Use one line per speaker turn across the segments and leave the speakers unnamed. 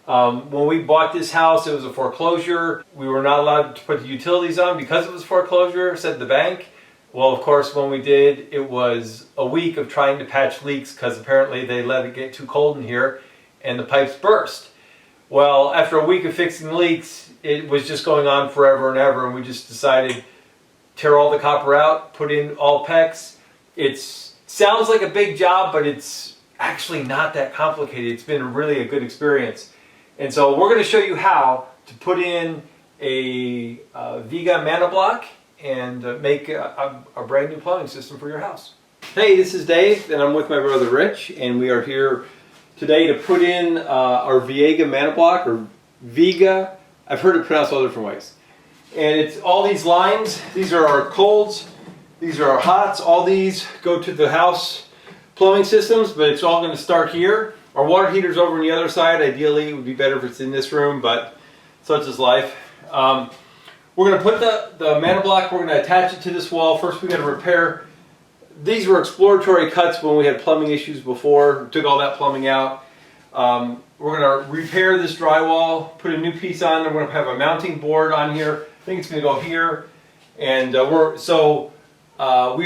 When we bought this house, it was a foreclosure. We were not allowed to put the utilities on because it was foreclosure, said the bank. Well, of course, when we did, it was a week of trying to patch leaks because apparently they let it get too cold in here and the pipes burst. Well, after a week of fixing the leaks, it was just going on forever and ever, and we just decided tear all the copper out, put in all PEX. It sounds like a big job, but it's actually not that complicated. It's been really a good experience. And so we're going to show you how to put in a Viega Manabloc and make a brand new plumbing system for your house. Hey, this is Dave, and I'm with my brother Rich, and we are here today to put in our Viega Manabloc, or Viega. I've heard it pronounced all different ways. And it's all these lines. These are our colds, these are our hots. All these go to the house plumbing systems, but it's all going to start here. Our water heater's over on the other side. Ideally, it would be better if it's in this room, but such is life. We're going to put the Manabloc, we're going to attach it to this wall. First, we got to repair. These were exploratory cuts when we had plumbing issues before. Took all that plumbing out. We're going to repair this drywall, put a new piece on. We're going to have a mounting board on here. I think it's going to go here. And we are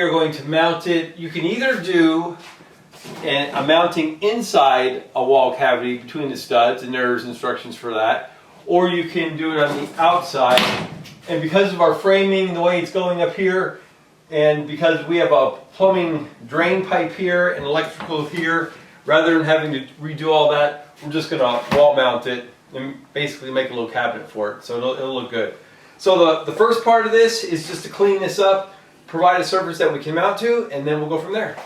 going to mount it. You can either do a mounting inside a wall cavity between the studs, and there's instructions for that. Or you can do it on the outside. And because of our framing, the way it's going up here, and because we have a plumbing drain pipe here and electrical here, rather than having to redo all that, we're just going to wall mount it and basically make a little cabinet for it. So it'll look good. So the first part of this is just to clean this up, provide a surface that we can mount to, and then we'll go from there.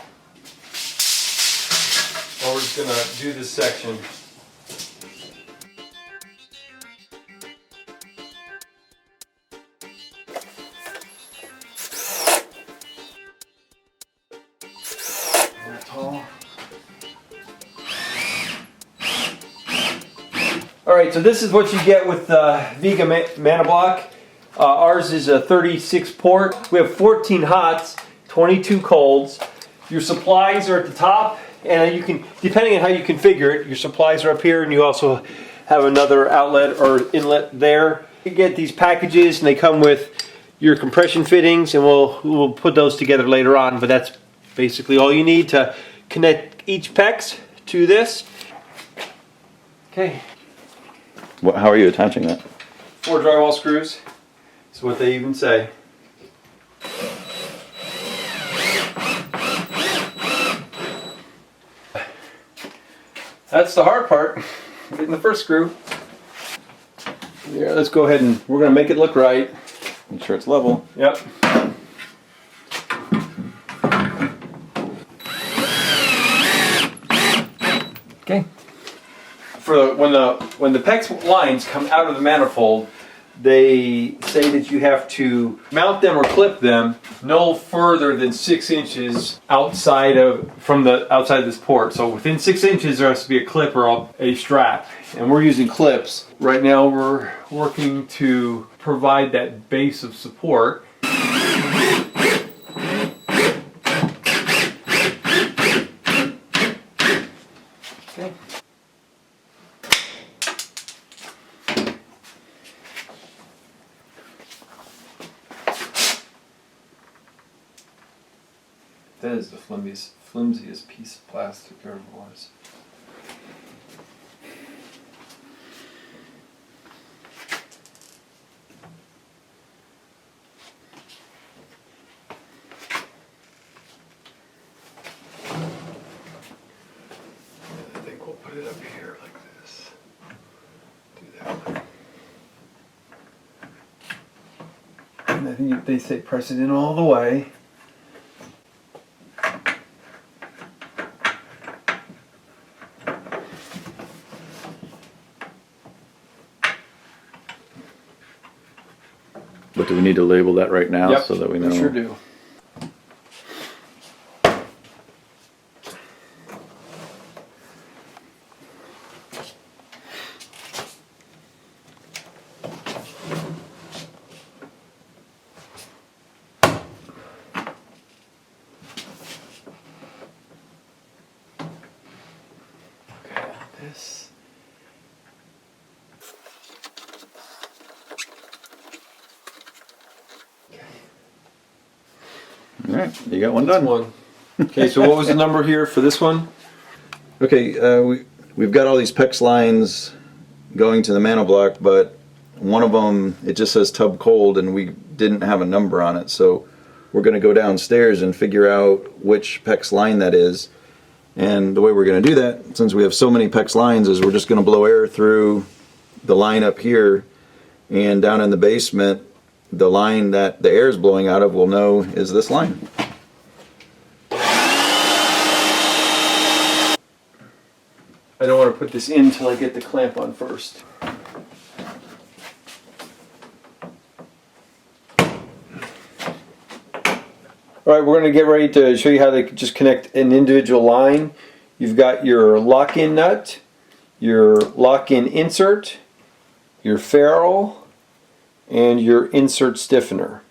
Well, we're just going to do this section. Alright, so this is what you get with Viega Manabloc. Ours is a 36 port. We have 14 hots, 22 colds. Your supplies are at the top, and you can, depending on how you configure it, your supplies are up here, and you also have another outlet or inlet there. You get these packages, and they come with your compression fittings, and we'll put those together later on, but that's basically all you need to connect each PEX to this. Okay.
How are you attaching that?
4 drywall screws. That's what they even say. That's the hard part, getting the first screw. Yeah, let's go ahead and we're going to make it look right.
Make sure it's level.
Yep. Okay. For when the PEX lines come out of the manifold, they say that you have to mount them or clip them no further than 6 inches outside this port. So within 6 inches there has to be a clip or a strap, and we're using clips. Right now we're working to provide that base of support. Okay. That is the flimsiest piece of plastic there ever was. I think we'll put it up here like this. Do that one. And I think they say press it in all the way.
But do we need to label that right now?
Yep,
so that we know?
We sure do. Okay, this
right, you got one done.
One. Okay, so what was the number here for this one?
Okay, we've got all these PEX lines going to the Manabloc, but one of them, it just says tub cold, and we didn't have a number on it, so we're going to go downstairs and figure out which PEX line that is. And the way we're going to do that, since we have so many PEX lines, is we're just going to blow air through the line up here, and down in the basement, the line that the air is blowing out of, we'll know is this line.
I don't want to put this in until I get the clamp on first. Alright, we're going to get ready to show you how to just connect an individual line. You've got your lock-in nut, your lock-in insert, your ferrule, and your insert stiffener.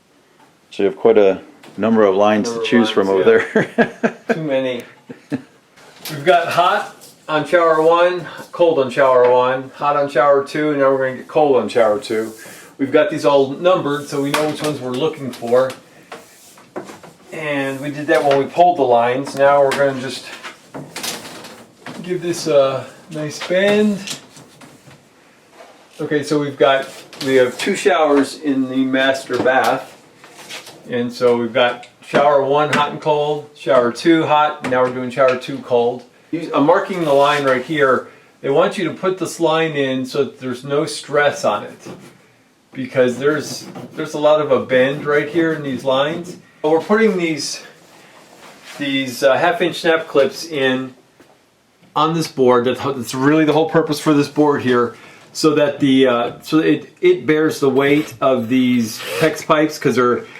So you have quite a number of lines to choose from over there.
Too many. We've got hot on shower 1, cold on shower 1, hot on shower 2, and now we're going to get cold on shower 2. We've got these all numbered so we know which ones we're looking for. And we did that when we pulled the lines. Now we're going to just give this a nice bend. Okay, so we have 2 showers in the master bath. And so we've got shower 1 hot and cold, shower 2 hot, and now we're doing shower 2 cold. I'm marking the line right here. They want you to put this line in so that there's no stress on it, because there's a lot of a bend right here in these lines. But we're putting these half-inch snap clips in on this board. That's really the whole purpose for this board here, so that it bears the weight of these PEX pipes, because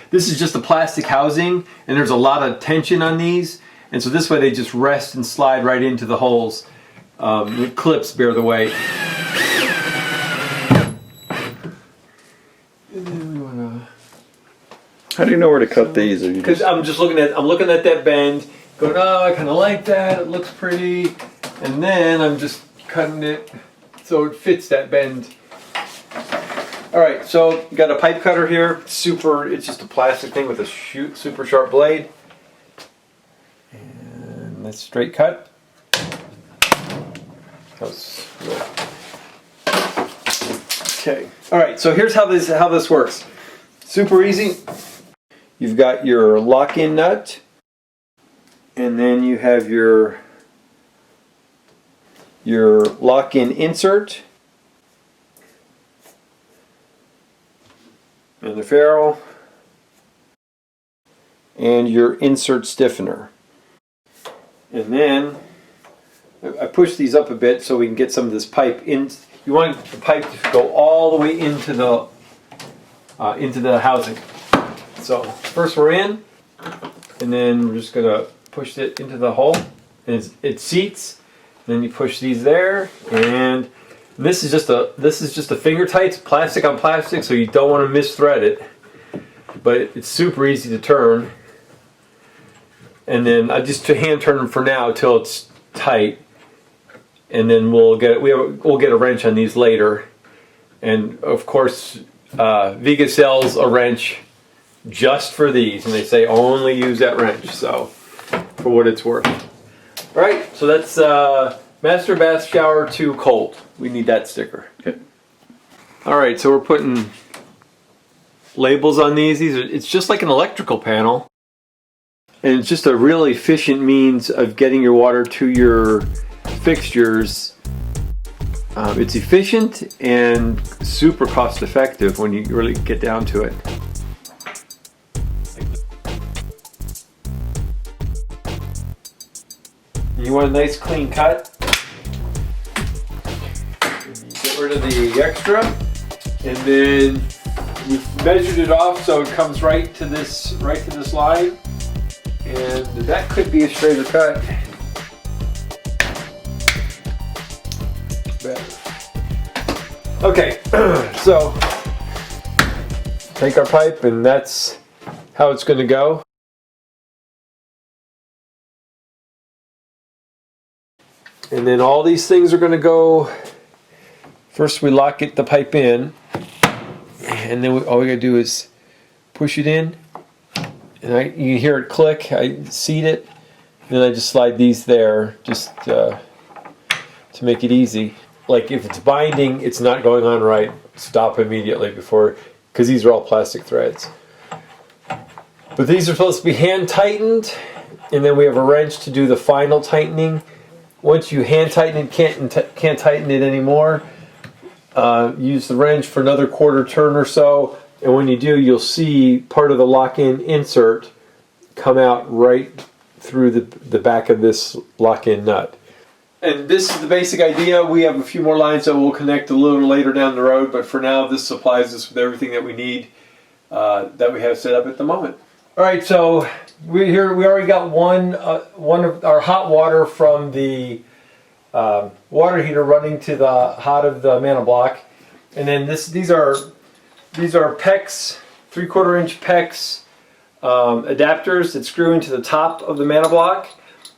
this is just a plastic housing and there's a lot of tension on these. And so this way they just rest and slide right into the holes. The clips bear the weight. And then we wanna...
How do you know where to cut these?
Because I'm looking at that bend, going, oh, I kind of like that. It looks pretty. And then I'm just cutting it so it fits that bend. All right, so you got a pipe cutter here. It's just a plastic thing with a super sharp blade. And that's straight cut. Okay. All right. So here's how this works. Super easy. You've got your lock-in nut, and then you have your lock-in insert, and the ferrule, and your insert stiffener. And then I push these up a bit so we can get some of this pipe in. You want the pipe to go all the way into the housing. So first we're in, and then we're just gonna push it into the hole, and it seats. And then you push these there, and this is just a finger tight. It's plastic on plastic, so you don't want to misthread it. But it's super easy to turn. And then I just hand turn them for now till it's tight, and then we'll get a wrench on these later. And of course, Viega sells a wrench just for these, and they say only use that wrench. So, for what it's worth. All right, so that's master bath shower 2 cold. We need that sticker.
Okay.
All right, so we're putting labels on these. It's just like an electrical panel. And it's just a really efficient means of getting your water to your fixtures. It's efficient and super cost effective when you really get down to it. You want a nice clean cut. Get rid of the extra, and then we've measured it off so it comes right to this line. And that could be a straighter cut. Better. Okay, so take our pipe, and that's how it's going to go. And then all these things are going to go. First, we lock the pipe in, and then all we got to do is push it in, And you hear it click, I seat it, then I just slide these there just to make it easy. Like if it's binding, it's not going on right, stop immediately before, because these are all plastic threads. But these are supposed to be hand tightened, and then we have a wrench to do the final tightening. Once you hand tighten it, can't tighten it anymore. Use the wrench for another quarter turn or so, and when you do, you'll see part of the lock-in insert come out right through the back of this lock-in nut. And this is the basic idea. We have a few more lines that we'll connect a little later down the road, but for now this supplies us with everything that we need that we have set up at the moment. All right, so we already got one of our hot water from the water heater running to the hot of the Manabloc, and then these are PEX, 3/4 inch PEX adapters that screw into the top of the Manabloc,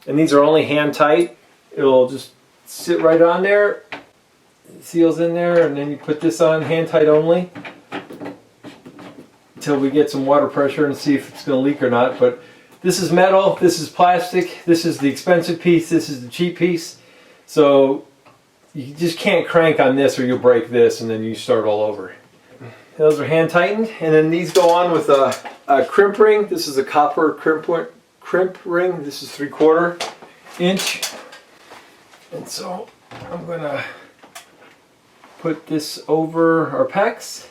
and these are only hand tight. It'll just sit right on there, it seals in there, and then you put this on hand tight only until we get some water pressure and see if it's going to leak or not. But this is metal, this is plastic, this is the expensive piece, this is the cheap piece. So you just can't crank on this or you'll break this and then you start all over. Those are hand tightened, and then these go on with a crimp ring. This is a copper crimp ring. This is 3/4 inch. And so I'm going to put this over our PEX,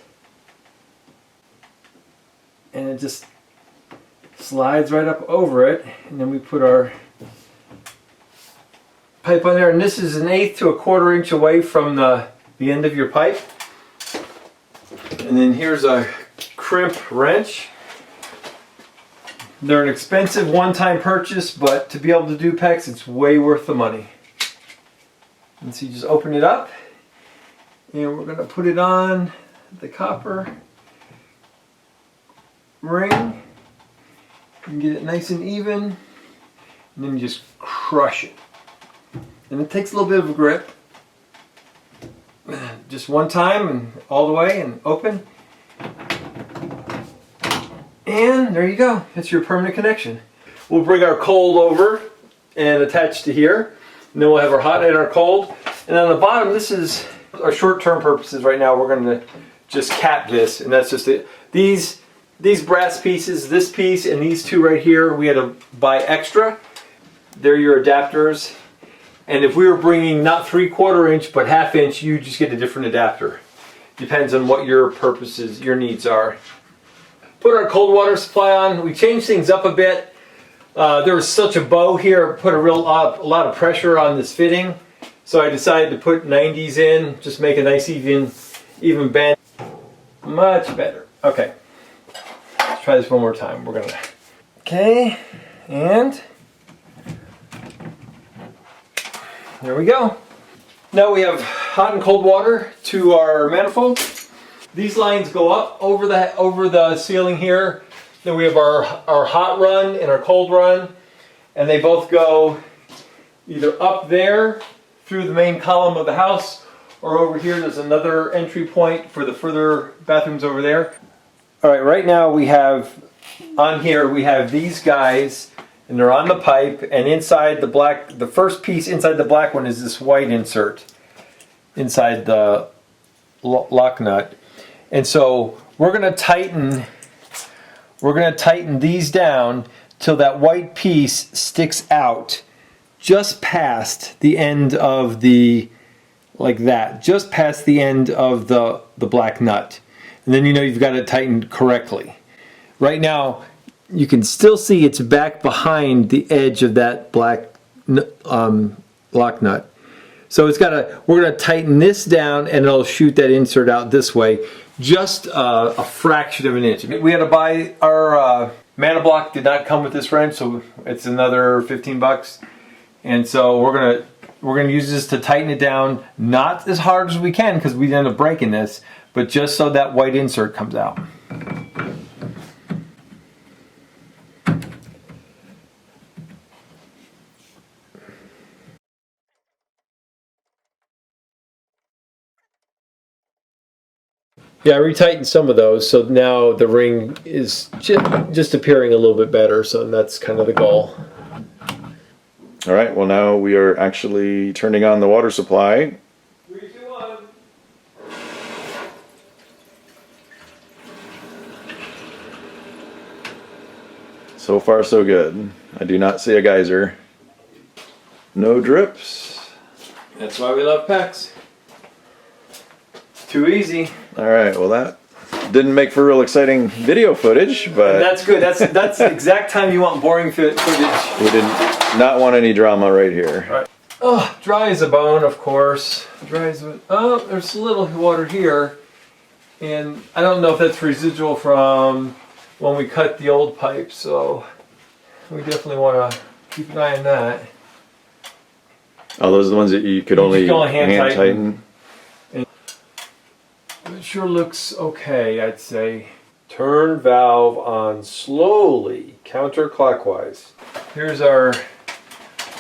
and it just slides right up over it, and then we put our pipe on there, and this is 1/8 to 1/4 inch away from the end of your pipe. And then here's a crimp wrench. They're an expensive one-time purchase, but to be able to do PEX, it's way worth the money. And so you just open it up, and we're going to put it on the copper ring and get it nice and even, and then you just crush it. And it takes a little bit of a grip. Just one time and all the way and open. And there you go. That's your permanent connection. We'll bring our cold over and attach to here. And then we'll have our hot and our cold. And on the bottom, this is our short-term purposes right now. We're going to just cap this, and that's just it. These brass pieces, this piece and these two right here, we had to buy extra. They're your adapters. And if we were bringing not 3/4 inch but 1/2 inch, you just get a different adapter. Depends on what your purposes, your needs are. Put our cold water supply on. We changed things up a bit. There was such a bow here, put a lot of pressure on this fitting. So I decided to put 90s in, just make a nice even bend. Much better. Okay, let's try this one more time. We're gonna. Okay, and there we go. Now we have hot and cold water to our manifold. These lines go up over the ceiling here. Then we have our hot run and our cold run, and they both go either up there through the main column of the house, or over here there's another entry point for the further bathrooms over there. All right, right now we have on here we have these guys, and they're on the pipe, and inside the first piece inside the black one is this white insert inside the lock nut. And so we're going to tighten these down till that white piece sticks out just past the end of the, like that, just past the end of the black nut. And then you know you've got it tightened correctly. Right now you can still see it's back behind the edge of that black lock nut. So we're going to tighten this down, and it'll shoot that insert out this way, just a fraction of an inch. We had to buy our Manabloc did not come with this wrench, so it's another 15 bucks. And so we're gonna use this to tighten it down, not as hard as we can because we end up breaking this, but just so that white insert comes out. Yeah, I retightened some of those, so now the ring is just appearing a little bit better, so that's kind of the goal.
All right, well now we are actually turning on the water supply.
3, 2, 1.
So far so good. I do not see a geyser. No drips.
That's why we love PEX. Too easy.
All right, well that didn't make for real exciting video footage, but
And that's good. That's the exact time you want boring footage.
we did not want any drama right here.
Right. Oh, dry as a bone, of course. Dry as a... Oh, there's a little water here. And I don't know if that's residual from when we cut the old pipe, so we definitely want to keep an eye on that.
Oh, those are the ones that you could only,
can only hand
tighten.
It sure looks okay, I'd say. Turn valve on slowly, counterclockwise. Here's our...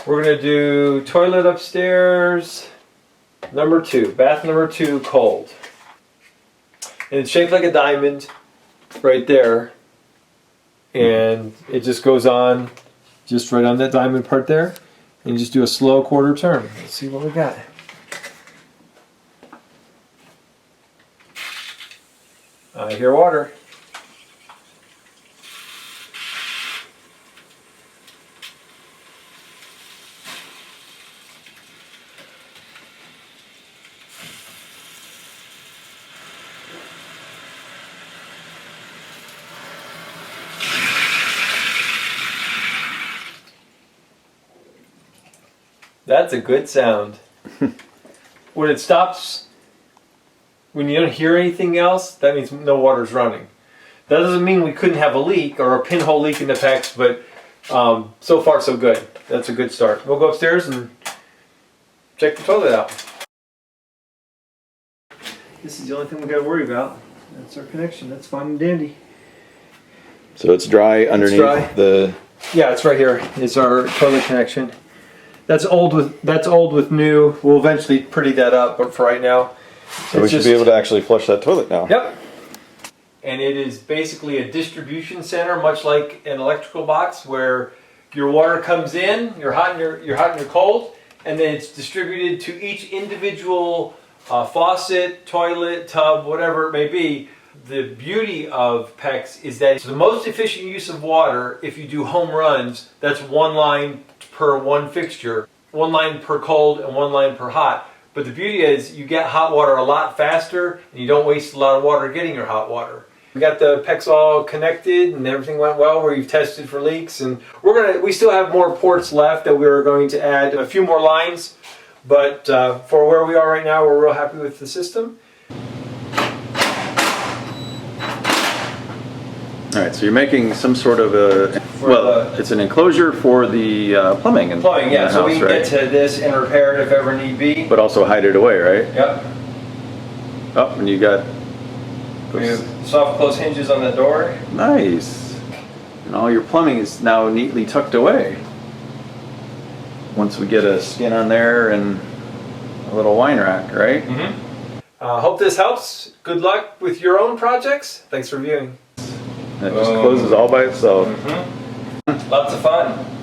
We're going to do toilet upstairs, number 2, bath number 2, cold. And it's shaped like a diamond right there. And it just goes on just right on that diamond part there. And you just do a slow quarter turn. Let's see what we got. I hear water. That's a good sound. When it stops, when you don't hear anything else, that means no water's running. That doesn't mean we couldn't have a leak or a pinhole leak in the PEX, but so far so good. That's a good start. We'll go upstairs and check the toilet out. This is the only thing we got to worry about. That's our connection. That's fine and dandy.
So it's dry underneath the...
Yeah, it's right here. It's our toilet connection. That's old with new. We'll eventually pretty that up, but for right now,
So we should be able to actually flush that toilet now.
Yep. And it is basically a distribution center, much like an electrical box, where your water comes in, you're hot and you're cold, and then it's distributed to each individual faucet, toilet, tub, whatever it may be. The beauty of PEX is that it's the most efficient use of water. If you do home runs, that's 1 line per 1 fixture, 1 line per cold and 1 line per hot. But the beauty is you get hot water a lot faster and you don't waste a lot of water getting your hot water. We got the PEX all connected and everything went well. We've tested for leaks, and we still have more ports left that we're going to add a few more lines. But for where we are right now, we're real happy with the system.
All right, so you're making some sort of it's an enclosure for the plumbing.
Plumbing, yeah. So we can
right?
get to this and repair it if ever need be.
But also hide it away, right?
Yep.
Oh, and you got...
We have soft close hinges on the door.
Nice. And all your plumbing is now neatly tucked away. Once we get a skin on there and a little wine rack, right?
Mm-hmm. Hope this helps. Good luck with your own projects. Thanks for viewing.
And it just closes all by itself.
Mm-hmm. Lots of fun.